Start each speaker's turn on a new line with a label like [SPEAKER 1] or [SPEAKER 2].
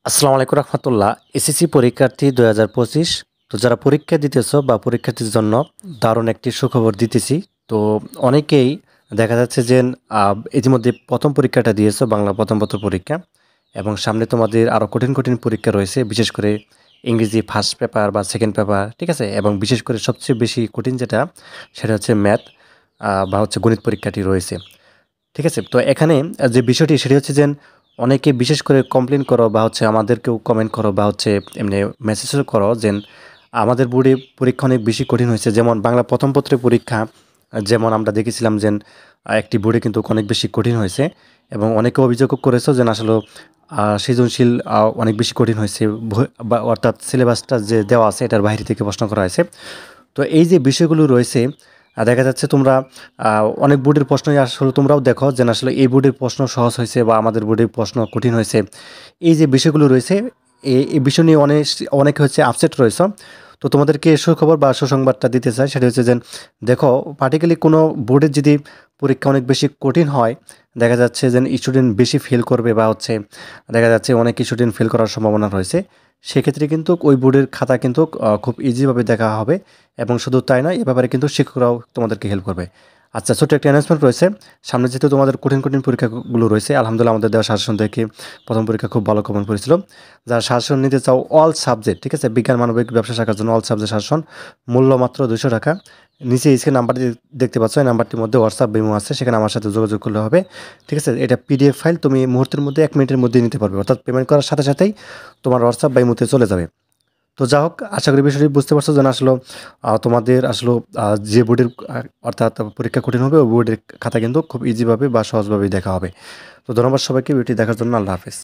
[SPEAKER 1] আসসালামু আলাইকুম রহমতুল্লাহ। এসএসসি পরীক্ষার্থী ২০২৫। তো যারা পরীক্ষা দিতেছো বা পরীক্ষার্থীর জন্য দারুণ একটি সুখবর দিতেছি। তো অনেকেই দেখা যাচ্ছে যে ইতিমধ্যে প্রথম পরীক্ষাটা দিয়েছো, বাংলা প্রথম পত্র পরীক্ষা, এবং সামনে তোমাদের আরও কঠিন কঠিন পরীক্ষা রয়েছে, বিশেষ করে ইংরেজি ফার্স্ট পেপার বা সেকেন্ড পেপার, ঠিক আছে? এবং বিশেষ করে সবচেয়ে বেশি কঠিন যেটা, সেটা হচ্ছে ম্যাথ বা হচ্ছে গণিত পরীক্ষাটি রয়েছে, ঠিক আছে? তো এখানে যে বিষয়টি সেটি হচ্ছে যে অনেকে বিশেষ করে কমপ্লেন করো বা হচ্ছে আমাদেরকেও কমেন্ট করো বা হচ্ছে এমনি মেসেজও করো যে আমাদের বোর্ডে পরীক্ষা অনেক বেশি কঠিন হয়েছে। যেমন বাংলা প্রথম পত্রের পরীক্ষা, যেমন আমরা দেখেছিলাম যে একটি বোর্ডে কিন্তু অনেক বেশি কঠিন হয়েছে, এবং অনেকে অভিযোগও করেছো যে আসলে সৃজনশীল অনেক বেশি কঠিন হয়েছে, বা অর্থাৎ সিলেবাসটা যে দেওয়া আছে এটার বাইরে থেকে প্রশ্ন করা হয়েছে। তো এই যে বিষয়গুলো রয়েছে, দেখা যাচ্ছে তোমরা অনেক বোর্ডের প্রশ্নই আসলে তোমরাও দেখো যে আসলে এই বোর্ডের প্রশ্ন সহজ হয়েছে বা আমাদের বোর্ডের প্রশ্ন কঠিন হয়েছে। এই যে বিষয়গুলো রয়েছে, এই বিষয় নিয়ে অনেকে হচ্ছে আপসেট রয়েছে। তো তোমাদেরকে সুখবর বা সুসংবাদটা দিতে চাই, সেটা হচ্ছে যে দেখো, পার্টিকুলারলি কোনো বোর্ডের যদি পরীক্ষা অনেক বেশি কঠিন হয়, দেখা যাচ্ছে যে স্টুডেন্ট বেশি ফেল করবে বা হচ্ছে দেখা যাচ্ছে অনেক স্টুডেন্ট ফেল করার সম্ভাবনা রয়েছে। সেক্ষেত্রে কিন্তু ওই বোর্ডের খাতা কিন্তু খুব ইজিভাবে দেখা হবে, এবং শুধু তাই নয়, এ ব্যাপারে কিন্তু শিক্ষকরাও তোমাদেরকে হেল্প করবে। আচ্ছা, ছোট্ট একটা অ্যানাউন্সমেন্ট রয়েছে। সামনে যেহেতু তোমাদের কঠিন কঠিন পরীক্ষাগুলো রয়েছে, আলহামদুলিল্লাহ আমাদের দেওয়া সাজেশন থেকে প্রথম পরীক্ষা খুব ভালো কমন পড়েছিল। যারা সাজেশন নিতে চাও অল সাবজেক্ট, ঠিক আছে, বিজ্ঞান মানবিক ব্যবসা শাখার জন্য অল সাবজেক্ট সাজেশন, মূল্য মাত্র 200 টাকা। নিচে স্ক্রিন নাম্বারটি দেখতে পাচ্ছ, এই নাম্বারটির মধ্যে হোয়াটসঅ্যাপ বিমো আছে, সেখানে আমার সাথে যোগাযোগ করলে হবে, ঠিক আছে? এটা পিডিএফ ফাইল, তুমি মুহূর্তের মধ্যে 1 মিনিটের মধ্যে নিতে পারবে, অর্থাৎ পেমেন্ট করার সাথে সাথেই তোমার হোয়াটসঅ্যাপ বা ইমোতে চলে যাবে। তো যা হোক, আশা করি বিষয়টি বুঝতে পারছো যে আসলে তোমাদের আসলে যে বোর্ডের অর্থাৎ পরীক্ষা কঠিন হবে, ওই বোর্ডের খাতা কিন্তু খুব ইজিভাবে বা সহজভাবেই দেখা হবে। তো ধন্যবাদ সবাইকে ভিডিওটি দেখার জন্য। আল্লাহ হাফেজ।